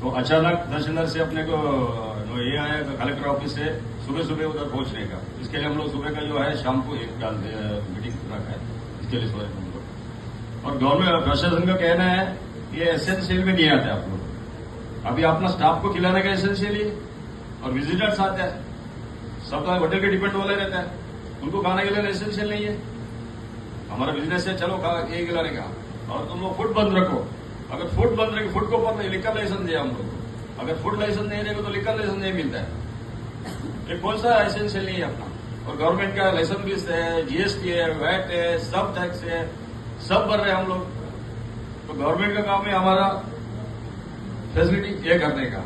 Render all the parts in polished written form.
तो अचानक तहसीलदार से अपने को ये आया कलेक्टर ऑफिस से सुबह सुबह उधर पहुंचने का। इसके लिए हम लोग सुबह का जो है शाम को एक मीटिंग रखा है इसके लिए सुबह हम लोग। और गवर्नमेंट प्रशासन का कहना है ये एसेंशियल में नहीं आते आप लोग। अभी अपना स्टाफ को खिलाने का एसेंशियल ही और विजिटर्स आते हैं, सब होटल के डिपेंड वाले रहता है, उनको खाने के लिए एसेंशियल नहीं है। हमारा बिजनेस है चलो ये खिलाने का, और तुम लोग फूड बंद रखो। अगर फूड बंद रखे, फूड को ऊपर लिकर लाइसेंस दिया हम लोग, अगर फूड लाइसेंस नहीं देगा तो लिकर लाइसेंस नहीं मिलता है। ये कौन सा एसेंशियल नहीं है अपना। और गवर्नमेंट का लाइसेंस भी है, जीएसटी है, वैट है, सब टैक्स है, सब भर रहे हैं हम लोग। तो गवर्नमेंट का काम है हमारा फैसिलिटी ये करने का।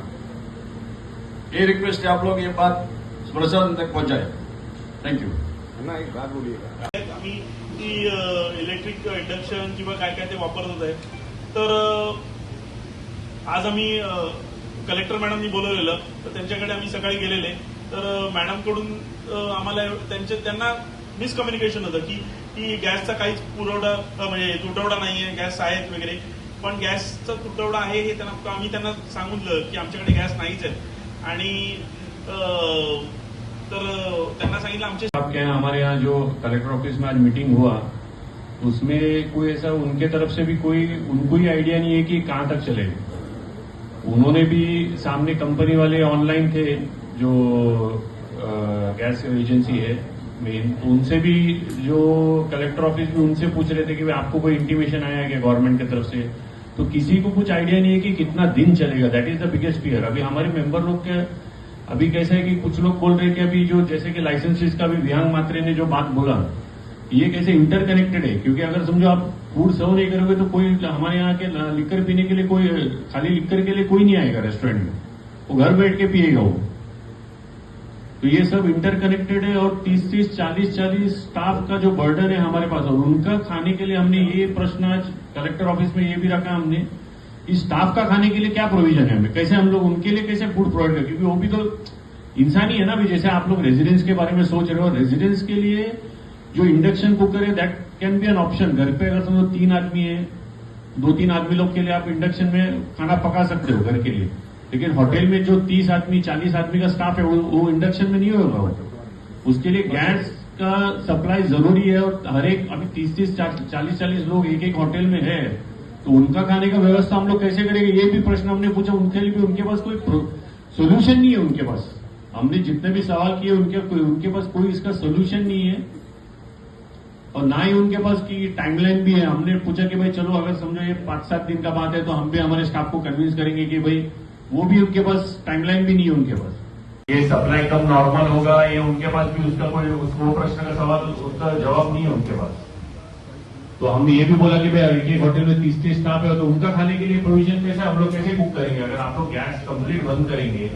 ये रिक्वेस्ट है आप लोग ये बात प्रशासन तक पहुंचाए। Thank you. एक बात बोलिएगा। आम्ही ती इलेक्ट्रिक इंडक्शन किंवा काय काय ते वापरत होत आहे, तर आज आम्ही कलेक्टर मॅडमनी बोलवलेलं, तर त्यांच्याकडे आम्ही सकाळी गेलेले, तर मॅडमकडून आम्हाला त्यांना मिसकम्युनिकेशन होतं की गॅसचा काहीच पुरवठा म्हणजे तुटवडा नाहीये, गॅस आहेत वगैरे, पण गॅसचा तुटवडा आहे हे आम्ही त्यांना सांगितलं की आमच्याकडे गॅस नाहीच आहे। आणि तर त्यांना सांगितलं आमचे आपके यहाँ हमारे यहाँ जो कलेक्टर ऑफिस में आज मीटिंग हुआ उसमें कोई ऐसा उनके तरफ से भी कोई उनको ही आइडिया नहीं है कि कहाँ तक चलेगा। उन्होंने भी सामने कंपनी वाले ऑनलाइन थे जो गैस एजेंसी है मेन, तो उनसे भी जो कलेक्टर ऑफिस में उनसे पूछ रहे थे कि भाई आपको कोई इंटीमेशन आया है क्या गवर्नमेंट की तरफ से, तो किसी को कुछ आइडिया नहीं है कि कितना दिन चलेगा। That is the biggest fear. अभी हमारे मेंबर लोग के अभी कैसा है कि कुछ लोग बोल रहे हैं कि अभी जो जैसे कि लाइसेंसेस का भी विहांग मात्रे ने जो बात बोला ये कैसे इंटरकनेक्टेड है, क्योंकि अगर समझो आप फूड सर्व नहीं करोगे तो कोई हमारे यहाँ के लिक्कर पीने के लिए कोई खाली लिक्कर के लिए कोई नहीं आएगा रेस्टोरेंट में, वो घर बैठ के पिएगा वो। तो ये सब इंटरकनेक्टेड है और 30-30, 40-40 स्टाफ का जो बर्डन है हमारे पास, और उनका खाने के लिए हमने ये प्रश्न आज कलेक्टर ऑफिस में ये भी रखा हमने, इस स्टाफ का खाने के लिए क्या प्रोविजन है, हमें कैसे हम लोग उनके लिए कैसे फूड प्रोवाइड करें, क्योंकि वो भी तो इंसान ही है ना। भी जैसे आप लोग रेजिडेंस के बारे में सोच रहे हो, रेजिडेंस के लिए जो इंडक्शन कुकर है that can be an option. घर पे अगर समझो 3 आदमी है, 2-3 आदमी लोग के लिए आप इंडक्शन में खाना पका सकते हो घर के लिए, लेकिन होटल में जो 30 आदमी 40 आदमी का स्टाफ है वो इंडक्शन में नहीं होगा। उसके लिए गैस का सप्लाई जरूरी है, और हर एक अभी 30-30, 40-40 लोग एक होटल में है, तो उनका खाने का व्यवस्था हम लोग कैसे करेंगे, ये भी प्रश्न हमने पूछा। उनके लिए भी उनके पास कोई सोल्यूशन नहीं है। उनके पास हमने जितने भी सवाल किए उनके पास कोई इसका सोल्यूशन नहीं है, और ना ही उनके पास की टाइमलाइन भी है। हमने पूछा कि भाई चलो अगर समझो ये 5-7 दिन का बात है तो हम भी हमारे स्टाफ को कन्विंस करेंगे कि भाई, वो भी उनके पास टाइमलाइन भी नहीं है उनके पास। ये सप्लाई कब नॉर्मल होगा ये उनके पास भी उसका कोई वो प्रश्न का सवाल उसका जवाब नहीं है उनके पास। तो हमने ये भी बोला कि भाई एक होटल में 30-30 स्टाफ है तो उनका खाने के लिए प्रोविजन कैसे हम लोग कैसे बुक करेंगे। अगर आप लोग गैस कंप्लीट बंद करेंगे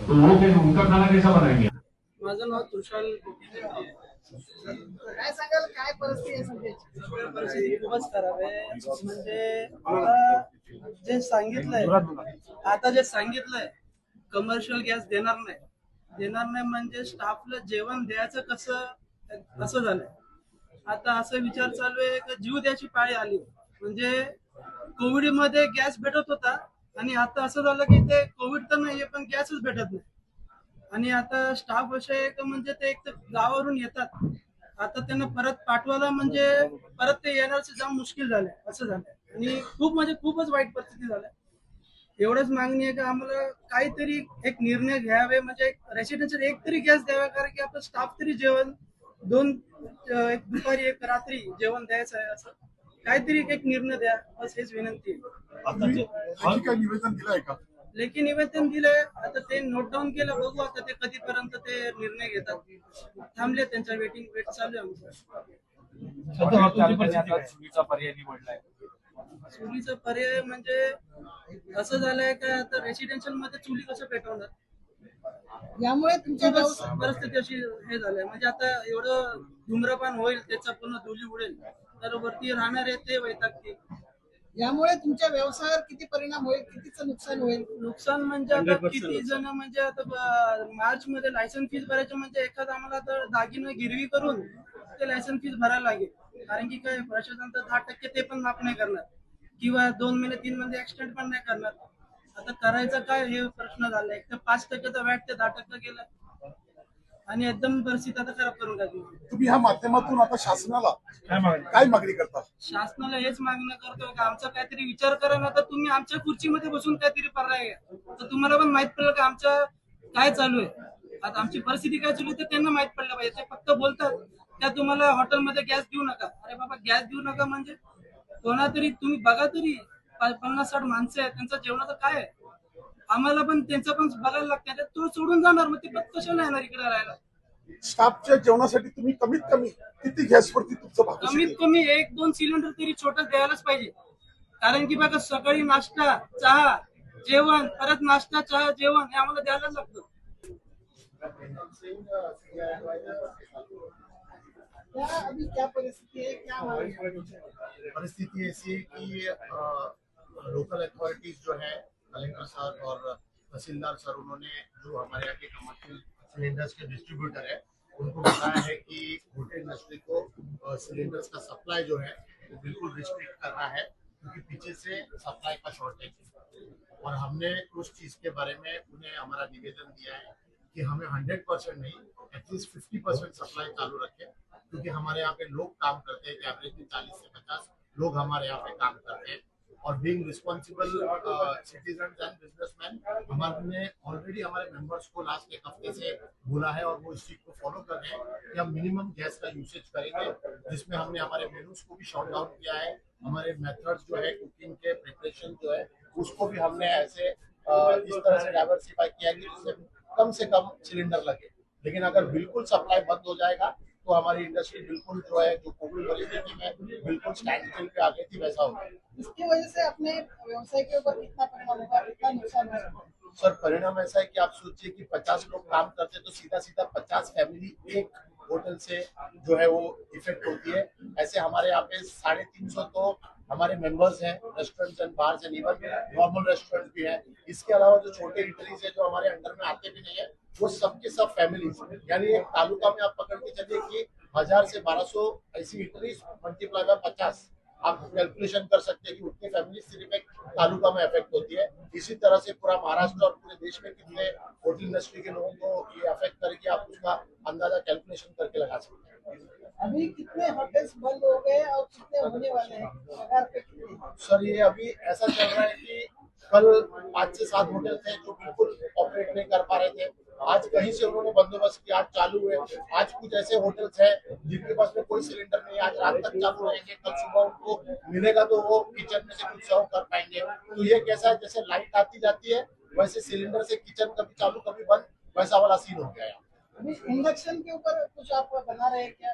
तो वो कैसे उनका खाना कैसा बनाएंगे। माझं नाव तुषार काय सांगाल, काय परिस्थिती आहे सध्याची? परिस्थिती खूपच खराब आहे। म्हणजे आता जे सांगितलंय कमर्शियल गॅस देणार नाही म्हणजे स्टाफला जेवण द्यायचं कसं असं झालंय। आता असं विचार चालू आहे की जीव द्यायची पाळी आली। म्हणजे कोविड मध्ये गॅस भेटत होता आणि आता असं झालं की ते कोविड तर नाहीये पण गॅसच भेटत नाही। आणि आता स्टाफ असे आहे की म्हणजे ते एक तर गावावरून येतात, आता त्यांना परत पाठवायला म्हणजे परत ते येण्याचं जाम मुश्किल झालंय, असं झालंय। आणि खूपच वाईट परिस्थिती झाली। एवढंच मागणी आहे की आम्हाला काहीतरी एक निर्णय घ्यावे, म्हणजे रेसिडेन्शियल एक तरी गॅस द्यावा, कारण की आपलं स्टाफ तरी जेवण एक दुपारी एक रात्री जेवण द्यायचं आहे, असं काहीतरी एक निर्णय द्या, बस हेच विनंती आहे। काय निवेदन दिलंय का? लेखी निवेदन दिलंय, आता ते नोट डाऊन केलं, बघू आता ते कधीपर्यंत ते निर्णय घेतात। थांबले, त्यांचा वेट चालू आहे आमचं। चुलीचा पर्याय म्हणजे असं झालंय का आता रेसिडेन्शियल मध्ये चुली कसं पेटवणार, यामुळे तुमच्या परिस्थिती अशी हे झालंय। म्हणजे आता एवढं धूम्रपान होईल, त्याचा पुन्हा धुली उडेल, तर वरती राहणारे ते वैतागतील। यामुळे तुमच्या व्यवसायावर किती परिणाम होईल, कितीचं नुकसान होईल? नुकसान म्हणजे आता किती जण म्हणजे आता मार्च मध्ये लायसन्स फीस भरायचं म्हणजे एखादा आम्हाला आता दागिने गिरवी करून ते लायसन्स फीस भरायला लागेल, कारण की काय प्रशासन तर 10% ते पण माफ नाही करणार, किंवा 2 महिने 3 महिने एक्सटेंड पण नाही करणार। आता करायचं काय हे प्रश्न झाला. एक तर 5% वॅट ते 10% गेलं आणि एकदम परिस्थिती आता खराब करून टाकली. तुम्ही ह्या माध्यमातून आता शासनाला काय मागणी करता? शासनाला हेच मागणं करतो की आमचा काहीतरी विचार करा ना, तर तुम्ही आमच्या खुर्चीमध्ये बसून काहीतरी पर्याय घ्या. तर तुम्हाला पण माहित पडलं की आमच्या काय चालू आहे, आता आमची परिस्थिती काय चालू आहे तर त्यांना माहित पडलं पाहिजे. ते फक्त बोलतात त्या तुम्हाला हॉटेलमध्ये गॅस देऊ नका. अरे बाबा, गॅस देऊ नका म्हणजे कोणातरी तुम्ही बघा तरी 50-60 माणसं आहेत, त्यांचं जेवणाचं काय आहे? आम्हाला पण त्यांचं पण बघायला लागतं. तो सोडून जाणार, मग ते पण कशाला येणार इकडे राहायला? स्टाफच्या जेवणासाठी तुम्ही कमीत कमी किती गॅसवरती तुमचं भागवशील? कमीत कमी 1-2 सिलेंडर तरी छोटं द्यायलाच पाहिजे. कारण की बघा, सकाळी नाश्ता, चहा, जेवण, परत नाश्ता, चहा, जेवण हे आम्हाला द्यायलाच लागतं. अभी क्या परिस्थिति है, क्या परिस्थिति ऐसी है कि लोकल अथॉरिटीज जो है, कलेक्टर सर और तहसीलदार सर, उन्होंने जो हमारे यहाँ के कमर्शियल सिलेंडर्स के डिस्ट्रीब्यूटर है उनको बताया है कि होटल इंडस्ट्री को सिलेंडर्स का सप्लाई जो है वो बिल्कुल रिस्ट्रिक्ट करना है, क्योंकि पीछे से सप्लाई का शॉर्टेज है। और हमने उस चीज के बारे में उन्हें हमारा निवेदन दिया है कि हमें 100% नहीं, एटलीस्ट 50% सप्लाई चालू रखें, क्योंकि हमारे यहाँ पे लोग काम करते हैं, एवरेज में 40 से 50 लोग हमारे यहाँ पे काम करते हैं। और being responsible citizen and businessman, हमने ऑलरेडी हमारे मेंबर्स को लास्ट एक हफ्ते से बोला है और वो इस चीज को फॉलो कर रहे हैं कि हम मिनिमम गैस का यूसेज करेंगे, जिसमें हमने हमारे मेन्यूज को भी शॉर्ट डाउन किया है। हमारे मेथड्स जो है कुकिंग के प्रिपरेशन जो है उसको भी हमने ऐसे इस तरह से डाइवर्सिफाई किया कि जिससे कम से कम सिलेंडर लगे। लेकिन अगर बिल्कुल सप्लाई बंद हो जाएगा तो हमारी इंडस्ट्री बिल्कुल जो है, जो कोविड परिस्थिति में बिल्कुल स्टैंड स्टिल पे आ गई थी, वैसा होगा। इसकी वजह से अपने व्यवसाय के ऊपर कितना परिणाम होगा, कितना नुकसान होगा? सर, परिणाम ऐसा है कि आप सोचिए कि 50 लोग काम करते तो सीधा सीधा 50 फैमिली एक होटल से जो है वो इफेक्ट होती है। ऐसे हमारे यहाँ पे 350 तो हमारे मेंबर्स हैं, restaurants and bars and even normal restaurant भी है। इसके अलावा जो छोटे इटरीज है जो हमारे अंडर में आते भी नहीं है, वो सबके सब फैमिलीज, यानी एक तालुका में आप पकड़ के चलिए कि 1000 से 1200 ऐसी इटरीज मल्टीप्लाई बाय 50, आप कैलकुलेशन कर सकते हैं कि उतनी फैमिली सिर्फ एक तालुका में अफेक्ट होती है। इसी तरह से पूरा महाराष्ट्र और पूरे देश में कितने होटल इंडस्ट्री के लोगों को ये अफेक्ट करेगी, आप उसका अंदाजा कैलकुलेशन करके लगा सकते हैं। अभी कितने होटल्स बंद हो गए और कितने होने वाले हैं, पगार पे कितने? सर, ये अभी ऐसा चल रहा है कि कल 5 से 7 होटल थे जो बिल्कुल ऑपरेट नहीं कर पा रहे थे। आज कहीं से उन्होंने बंदोबस्त किया, आज चालू हुए। आज कुछ ऐसे होटल्स हैं जिनके पास में कोई सिलेंडर नहीं, आज रात तक चालू रहेंगे। कल सुबह उनको मिलेगा तो वो किचन में से कुछ सर्व कर पाएंगे। तो ये कैसा है, जैसे लाइट आती जाती है वैसे सिलेंडर से किचन कभी चालू कभी बंद, वैसा वाला सीन हो गया है। अभी इंडक्शन के ऊपर कुछ आप बना रहे हैं क्या?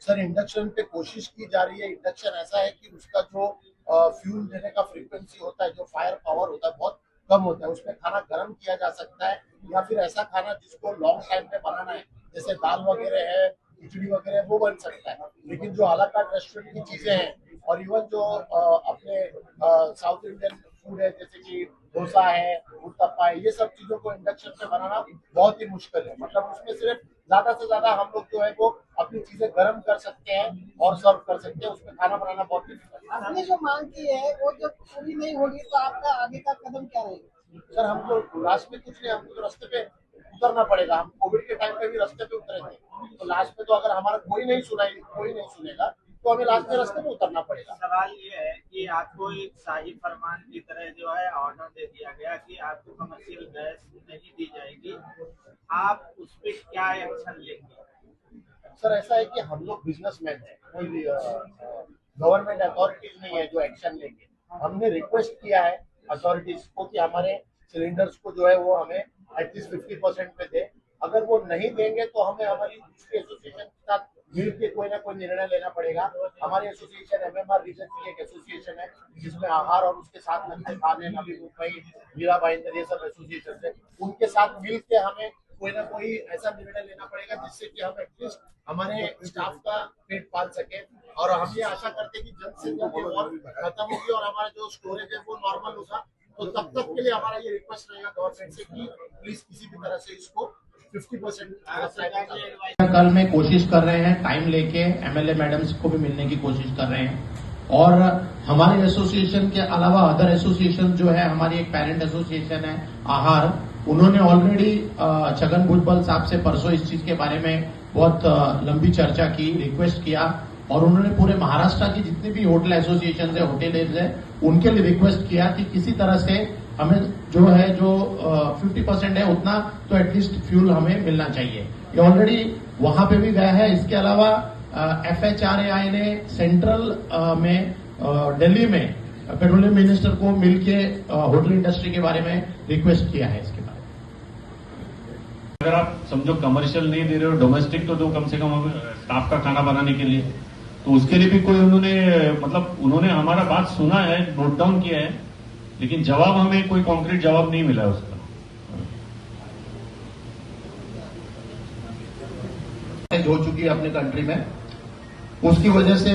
सर, इंडक्शन पे कोशिश की जा रही है। इंडक्शन ऐसा है कि उसका जो फ्यूल देने का फ्रीक्वेंसी होता है, जो फायर पावर होता है, बहुत कम होता है। उसमें खाना गर्म किया जा सकता है, या फिर ऐसा खाना जिसको लॉन्ग टाइम पे बनाना है, जैसे दाल वगैरह है, खिचड़ी वगैरह, वो बन सकता है। लेकिन जो अला कार्ट रेस्टोरेंट की चीजें हैं और इवन जो अपने साउथ इंडियन फूड है, जैसे कि डोसा है, उत्तपा है, ये सब चीजों को इंडक्शन पे बनाना बहुत ही मुश्किल है। मतलब उसमें सिर्फ ज्यादा से ज्यादा हम लोग जो है वो अपनी चीजें गर्म कर सकते हैं और सर्व कर सकते हैं। उसमें खाना बनाना बहुत डिफिकल्ट है। आपने जो मांग की है वो जब पूरी नहीं होगी तो आपका आगे का कदम क्या रहेगा? सर, हम लोग लास्ट में कुछ नहीं, हमको तो रास्ते पे उतरना पड़ेगा। हम कोविड के टाइम पे भी रास्ते पे उतरे थे, तो लास्ट में तो अगर हमारा कोई नहीं सुनेगा तो हमें लास्ट में रास्ते पे उतरना पड़ेगा। सवाल ये है कि आपको एक शाही फरमान की तरह जो है ऑर्डर दे दिया गया कि आपको कमर्शियल गैस नहीं दी जाएगी, आप उस पर क्या एक्शन लेंगे? सर, ऐसा है कि हम लोग बिजनेसमैन हैं, कोई गवर्नमेंट अथॉरिटीज नहीं है जो एक्शन लेंगे। हमने रिक्वेस्ट किया है अथॉरिटीज को कि हमारे सिलेंडर्स को जो है वो हमें एटलीस्ट 50% पे दे। अगर वो नहीं देंगे तो हमें हमारी दूसरी एसोसिएशन के साथ मिल के कोई ना कोई निर्णय लेना पड़ेगा। हमारी एसोसिएशन MMR रीजन की एक एसोसिएशन है जिसमें आहार और उसके साथ लगते खाने, नवी मुंबई, मीरा भाईंदर, ये सब एसोसिएशन है। उनके साथ मिल के हमें कोई ना कोई ऐसा निर्णय लेना पड़ेगा जिससे कि हम एटलीस्ट हमारे स्टाफ का पेट पाल सके। और हम ये आशा करते हैं कि जल्द से जल्द ये वॉर खत्म होगी और हमारा जो स्टोरेज है वो नॉर्मल होगा। तो तब तक के लिए हमारा ये रिक्वेस्ट रहेगा गवर्नमेंट से कि प्लीज किसी भी तरह से इसको 50% कल में कोशिश कर रहे हैं, टाइम लेके MLA मैडम्स को भी मिलने की कोशिश कर रहे हैं। और हमारे एसोसिएशन के अलावा अदर एसोसिएशन जो है, हमारी एक पेरेंट एसोसिएशन है आहार, उन्होंने ऑलरेडी छगन भुजबल साहब से परसों इस चीज के बारे में बहुत लंबी चर्चा की, रिक्वेस्ट किया, और उन्होंने पूरे महाराष्ट्र की जितनी भी होटल एसोसिएशन है, होटेलियर्स है, उनके लिए रिक्वेस्ट किया कि किसी तरह से हमें जो 50% है उतना तो एटलीस्ट फ्यूल हमें मिलना चाहिए। ये ऑलरेडी वहां पे भी गया है। इसके अलावा FHRAI ने सेंट्रल में दिल्ली में पेट्रोलियम मिनिस्टर को मिलके होटल इंडस्ट्री के बारे में रिक्वेस्ट किया है। इसके बारे में अगर आप समझो कमर्शियल नहीं दे रहे हो, डोमेस्टिक तो दो कम से कम स्टाफ का खाना बनाने के लिए, तो उसके लिए भी कोई उन्होंने हमारा बात सुना है, नोट डाउन किया है, लेकिन जवाब हमें कोई कॉन्क्रीट जवाब नहीं मिला उसका। हो चुकी है अपने कंट्री में, उसकी वजह से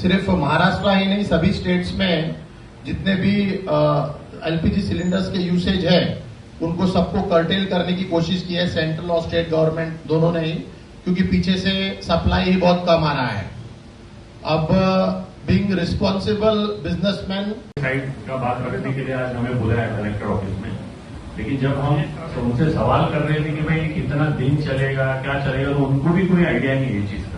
सिर्फ महाराष्ट्र ही नहीं, सभी स्टेट्स में जितने भी एलपीजी सिलेंडर्स के यूसेज है उनको सबको कर्टेल करने की कोशिश की है सेंट्रल और स्टेट गवर्नमेंट दोनों ने ही, क्योंकि पीछे से सप्लाई ही बहुत कम आ रहा है। अब बीइंग रिस्पॉन्सिबल बिजनेसमैन साइड का बात रखने के लिए आज हमें बुलाया कलेक्टर ऑफिस में, लेकिन जब हम उनसे सवाल कर रहे थे कि भाई कितना दिन चलेगा, क्या चलेगा, तो उनको भी कोई आइडिया नहीं है ये चीज।